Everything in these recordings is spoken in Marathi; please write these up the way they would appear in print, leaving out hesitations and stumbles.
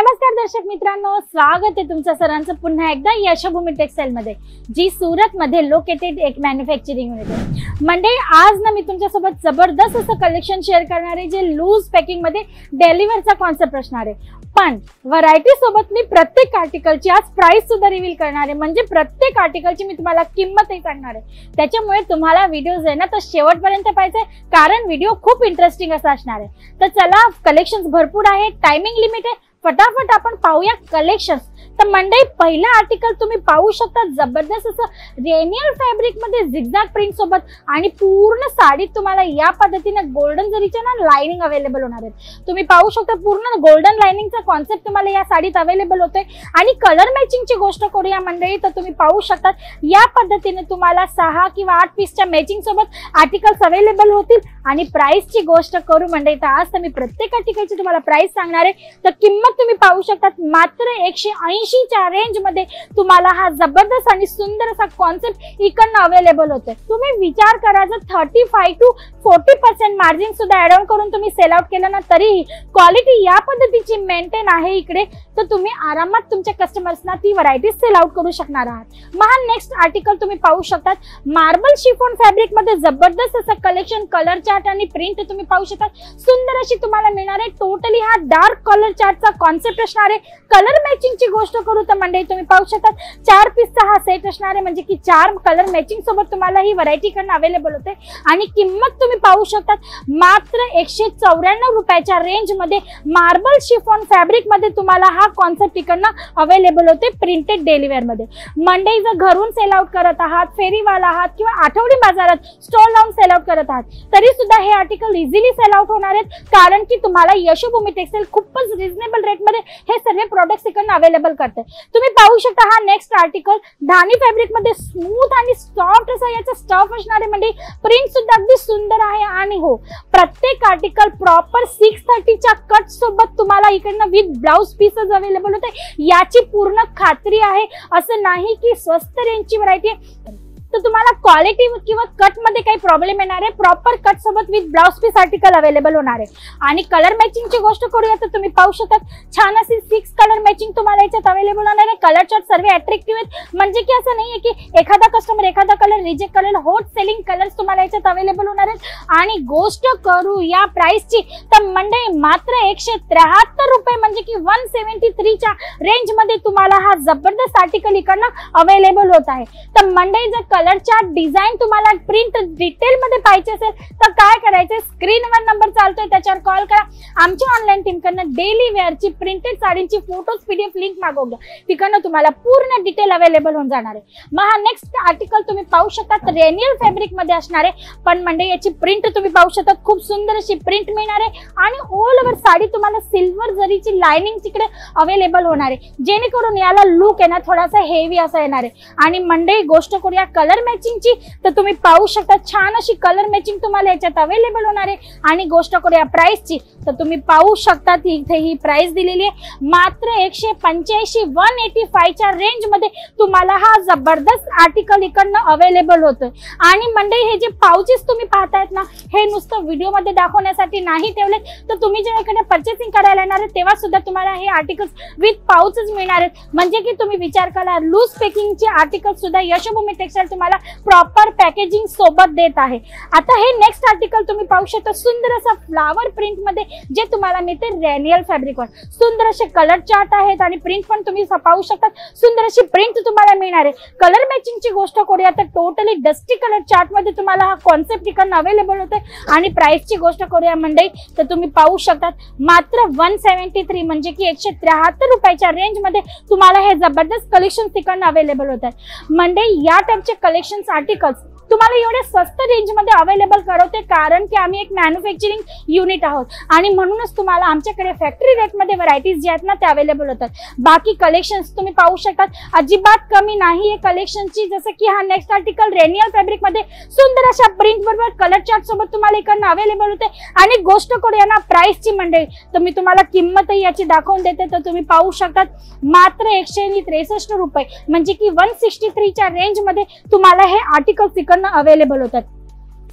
नमस्कार दर्शक मित्रांनो, स्वागत आहे तुमचं सर्वांचं पुन्हा एकदा यशोभूमी टेक्सटाईल मध्ये, जी सूरत मध्ये लोकेटेड एक मॅन्युफॅक्चरिंग युनिट आहे। म्हणजे आज ना मी तुमच्यासोबत जबरदस्त असं कलेक्शन शेअर करणार आहे, जे लूज पॅकिंग मध्ये डिलिव्हरचा कॉन्सेप्ट असणार आहे। पण व्हरायटी सोबत मी प्रत्येक आर्टिकलची आज प्राइस सुद्धा रिव्हील करणार आहे, म्हणजे प्रत्येक आर्टिकलची मी तुम्हाला किंमतही सांगणार आहे। त्याच्यामुळे तुम्हाला व्हिडिओ आहे ना तर शेवटपर्यंत पाहिजे, कारण व्हिडिओ खूप इंटरेस्टिंग असा असणार आहे। तर चला, कलेक्शन्स भरपूर आहे, टायमिंग लिमिट आहे, फटाफट आपण पाहूया कलेक्शन्स। तर मंडळी, पहिला आर्टिकल तुम्ही पाहू शकता, जबरदस्त असं रेनियल फॅब्रिक मध्ये झिगझॅग प्रिंट सोबत आणि पूर्ण साडीत तुम्हाला या पद्धतीने गोल्डन जरीच्या ना लाइनिंग अवेलेबल होणार आहेत। तुम्ही पाहू शकता पूर्ण गोल्डन लाइनिंगचा कॉन्सेप्ट तुम्हाला या साडीत अवेलेबल होतोय। आणि कलर मॅचिंगची गोष्ट करूया मंडळी, तर तुम्ही पाहू शकता या पद्धतीने तुम्हाला 6 किंवा 8 पीसच्या मॅचिंग सोबत आर्टिकल्स अवेलेबल होतील। आणि प्राइसची गोष्ट करू मंडळी, तर आज तर मी प्रत्येक आर्टिकलची तुम्हाला प्राइस सांगणार आहे। तर किंमत तुम्ही पाहू शकता, मात्र 180 च्या रेंज मध्ये तुम्हाला हा जबरदस्त आणि सुंदर असा कॉन्सेप्ट इकडनं अवेलेबल होतोय। तुम्ही विचार करा, जर 35 to 40% मार्जिन सुद्धा ऍड ऑन करून तुम्ही सेल आउट केलं ना, तरीही क्वालिटी या पद्धतीची मेंटेन आहे इकडे, तर तुम्ही आरामात तुमच्या कस्टमर्सना ती व्हरायटी सेल आउट करू शकणार आहात। मग नेक्स्ट आर्टिकल तुम्ही पाहू शकता, मार्बल शिफॉन फॅब्रिक मध्ये जबरदस्त असं कलेक्शन, कलर चार्ट आणि प्रिंट तुम्ही पाहू शकता, सुंदर अशी तुम्हाला मिळणार आहे। टोटली हा डार्क कलर चार्टचा कॉन्सेप्ट असणार आहे। कलर मॅचिंगची गोष्ट करू तर मंडळी तुम्ही पाहू शकता 4 पीसचा हा सेट असणार आहे, म्हणजे की 4 कलर मॅचिंग सोबत तुम्हाला ही व्हरायटी कडनं अवेलेबल होते। आणि किंमत तुम्ही पाहू शकता, मात्र 194 रुपयाच्या रेंज मध्ये मार्बल शिफॉन फॅब्रिक मध्ये तुम्हाला हा कॉन्सेप्ट इकडनं अवेलेबल होते प्रिंटेड डेली वेअर मध्ये। मंडळी, जर घरून सेल आउट करत आहात, फेरीवाला आहात किंवा आठवडी बाजारात स्टॉल लावून सेल आउट करत आहात, तरी सुद्धा हे आर्टिकल इझिली सेल आउट होणार आहेत, कारण की तुम्हाला यशोभूमी टेक्सटाईल खूपच रिझनेबल रेट मध्ये हे सर्व प्रोडक्ट्स इकडनं अवेलेबल करते। तुम्ही पाहू शकता हा नेक्स्ट आर्टिकल धानी फॅब्रिक मध्ये स्मूथ आणि सॉफ्ट असा याचा स्टफ असणार आहे। म्हणजे प्रिंट सुद्धा अगदी सुंदर आहे। आणि हो, प्रत्येक आर्टिकल प्रॉपर 630 च्या कट सोबत तुम्हाला इकडनं विथ ब्लाउज पीसेस अवेलेबल होते, याची पूर्ण खात्री आहे। असं नाही की स्वस्त रेंजची व्हरायटी आहे तर तुम्हाला क्वालिटी किंवा कट मध्ये काही प्रॉब्लेम येणार आहे, प्रॉपर कट सोबत with blouse piece article available होणार आहे। आणि कलर मॅचिंगची गोष्ट करूया तर तुम्ही पाहू शकता, छान अशी 6 कलर मॅचिंग तुम्हाला याच्यात अवेलेबल होणार आहे। कलर चार्ट सर्व अट्रॅक्टिव्ह आहेत, म्हणजे की असं नाहीये की एखादा कस्टमर एखादा कलर रिजेक्ट करेल, हॉट सेलिंग कलर्स तुम्हाला याच्यात अवेलेबल होणार आहेत। आणि गोष्ट करू या प्राइसची तर मंडळी, मात्र 173 रुपये, म्हणजे की 173 च्या रेंज मध्ये तुम्हाला हा जबरदस्त आर्टिकल इकडनं अवेलेबल होत आहे। तर मंडळी, जर कलर चार्ट डिझाईन तुम्हाला प्रिंट डिटेल मध्ये पाहिजे असेल तर काय करायचे, स्क्रीनवर नंबर चालतोय त्याच्यावर कॉल करा। आमच्या ऑनलाईन टीम कडनं डेली वेअरची प्रिंटेड साडींची फोटोज PDF लिंक मागवून घ्या, तिकडनं तुम्हाला पूर्ण डिटेल अवेलेबल होऊन जाणार आहे। मग हा नेक्स्ट आर्टिकल तुम्ही पाहू शकता, रेनियल फॅब्रिक मध्ये असणार आहे, पण म्हणजे याची प्रिंट तुम्ही पाहू शकता, खूप सुंदर अशी प्रिंट मिळणार आहे। आणि ऑल ओव्हर साडी तुम्हाला सिल्वर जरीची लाइनिंग तिकडे अवेलेबल होणार आहे, जेणेकरून याला लुक आहे ना थोडासा हेवी असा येणार आहे। आणि मंडळी, गोष्ट करूया कलर मॅचिंगची तर तुम्ही पाहू शकता, छान अशी कलर मॅचिंग तुम्हाला याच्यात अवेलेबल होणार आहे। आणि गोष्ट करूया प्राइसची तर तुम्ही पाहू शकता, इथे ही प्राइस दिलेली आहे, मात्र 185 च्या रेंज मध्ये तुम्हाला हा जबरदस्त आर्टिकल इकडनं अवेलेबल होतोय। आणि मंडळी, हे जे पाउचेस तुम्ही पाहतायत ना, हे नुसतं व्हिडिओ मध्ये दाखवण्यासाठी नाही ठेवले, तर तुम्ही जेव्हा इकडे परचेसिंग करायला येणार आहे तेव्हा सुद्धा तुम्हाला हे आर्टिकल्स विथ पाउचेस मिळणार आहेत। म्हणजे की तुम्ही विचार करा, लूज पॅकिंगचे आर्टिकल सुद्धा यशोभूमी टेक्सटाईल तुम्हाला प्रॉपर पॅकेजिंग सोबत देत आहे। आता हे नेक्स्ट आर्टिकल तुम्ही पाहू शकता, सुंदर असा फ्लावर प्रिंट मध्ये जे तुम्हाला मिळते रेनियल फॅब्रिकवर। सुंदर असे कलर चार्ट आहेत आणि प्रिंट पण तुम्ही पाहू शकता, सुंदर अशी प्रिंट तुम्हाला मिळणार आहे। कलर मॅचिंगची गोष्ट करूया तर टोटली डस्टी कलर चार्ट मध्ये तुम्हाला हा कॉन्सेप्ट इकडनं अवेलेबल होते। आणि प्राइसची गोष्ट करूया मंडळी तर तुम्ही पाहू शकता, मात्र 173, म्हणजे की 173 रुपयाच्या रेंज मध्ये तुम्हाला हे जबरदस्त कलेक्शन इकडनं अवेलेबल होत आहे। मंडळी, या टाइपचे कलेक्शन आर्टिकल्स तुम्हाला एवढे स्वस्त रेंज मध्ये अवेलेबल करवते, कारण की आम्ही एक मॅन्युफॅक्चरिंग युनिट आहोत आणि म्हणूनच तुम्हाला आमच्याकडे फॅक्टरी रेट मध्ये व्हरायटीज जे आहेत ना ते अवेलेबल होतात। बाकी कलेक्शन्स तुम्ही पाहू शकता, अजिबात कमी नाहीये कलेक्शनची। जसं की हा नेक्स्ट आर्टिकल रेनियल फॅब्रिक मध्ये सुंदर अशा प्रिंट बरोबर कलर चार्ट सोबत तुम्हाला इकडनं अवेलेबल होते। आणि गोष्ट करूया ना प्राइसची मंडळी, तर मी तुम्हाला किंमतही याची दाखवून देते, तर तुम्ही पाहू शकता, मात्र 163 रुपये, म्हणजे की 163 च्या रेंज मध्ये तुम्हाला हे आर्टिकल्स इकडनं अवेलेबल होतात।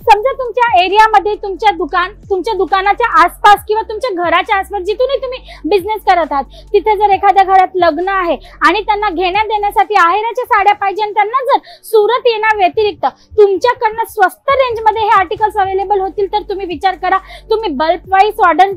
समजा तुमच्या एरियामध्ये तुमच्या दुकानाच्या आसपास किंवा तुमच्या घराच्या आसपास जिथूनही तुम्ही बिझनेस करत आहात, तिथे जर एखाद्या घरात लग्न आहे आणि त्यांना घेण्यात देण्यासाठी आहेराच्या साड्या पाहिजे आणि त्यांना जर सुरत येण्या व्यतिरिक्त तुमच्याकडनं स्वस्त रेंजमध्ये हे आर्टिकल्स अवेलेबल होतील, तर तुम्ही विचार करा, तुम्ही बल्क वाईज ऑर्डर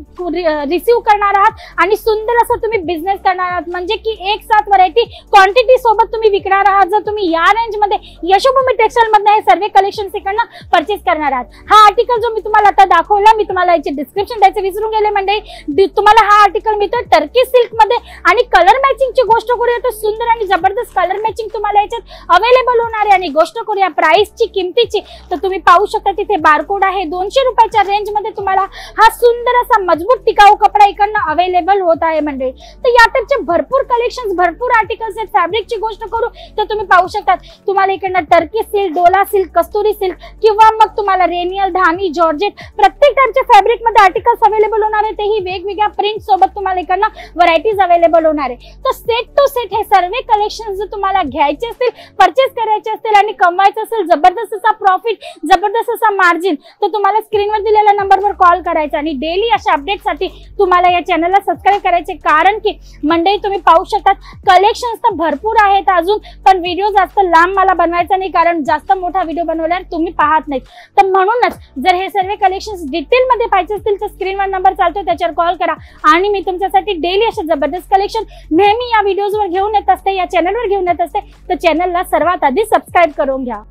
रिसीव्ह करणार आहात आणि सुंदर असं तुम्ही बिझनेस करणार आहात, म्हणजे की एक साथ व्हरायटी क्वांटिटी सोबत तुम्ही विकणार आहात। जर तुम्ही या रेंजमध्ये यशोभूमी टेक्सटाईल मधनं हे सर्व कलेक्शन इकडनं परचेस करणार आहात। हा आर्टिकल जो मी तुम्हाला आता दाखवला, मी तुम्हाला याचे डिस्क्रिप्शन द्यायचं विसरून गेले मंडळी। तुम्हाला हा आर्टिकल मिळतो टर्की सिल्क मध्ये आणि कलर मॅचिंगची गोष्ट करूया तर सुंदर आणि जबरदस्त कलर मॅचिंग तुम्हाला याच्यात अवेलेबल होणार आहे। आणि गोष्ट करूया प्राइसची, किमतीची, तर तुम्ही पाहू शकता तिथे बारकोड आहे। 200 रुपयाच्या रेंज मध्ये तुम्हाला हा सुंदर असा मजबूत टिकाऊ कपडा इकडनं अवेलेबल होत आहे मंडळी। तर या टाइपचे भरपूर कलेक्शन, भरपूर आर्टिकल्स आहेत। फॅब्रिकची गोष्ट करू तर तुम्ही पाहू शकता तुम्हाला इकडनं टर्की सिल्क, डोला सिल्क, कस्तुरी सिल्क किंवा मग तुम्हाला रेनियल, धामी, जॉर्जेट प्रत्येक टाइपच्या फॅब्रिक मध्ये आर्टिकल्स अवेलेबल होणार आहे। तेही वेगवेगळ्या प्रिंट सोबत तुम्हाला इकडनं व्हरायटीज अवेलेबल होणार आहे। तर सेट टू सेट हे सर्व कलेक्शन जर तुम्हाला घ्यायचे असतील, परचेस करायचे असतील आणि कमवायचं असेल जबरदस्त असा प्रॉफिट, जबरदस्त असा मार्जिन, तर तुम्हाला स्क्रीनवर दिलेल्या नंबरवर कॉल करायचा आणि डेली अशा अपडेटसाठी तुम्हाला या चॅनलला सबस्क्राईब करायचे। कारण की मंडळी तुम्ही पाहू शकता कलेक्शन्स तर भरपूर आहेत अजून, पण व्हिडिओ जास्त लांब मला बनवायचा नाही, कारण जास्त मोठा व्हिडिओ बनवल्यावर तुम्ही पाहत नाहीत। तर म्हणूनच जर हे सर्व कलेक्शन्स डिटेल मध्ये पाहिजे असतील तर स्क्रीनवर नंबर चालतो, त्याच्यावर कॉल करा आणि मी तुमच्यासाठी डेली असे जबरदस्त कलेक्शन नेहमी या व्हिडिओजवर घेऊन येत असते, या चॅनलवर घेऊन येत असते। तर चॅनलला सर्वात आधी सबस्क्राईब करून घ्या।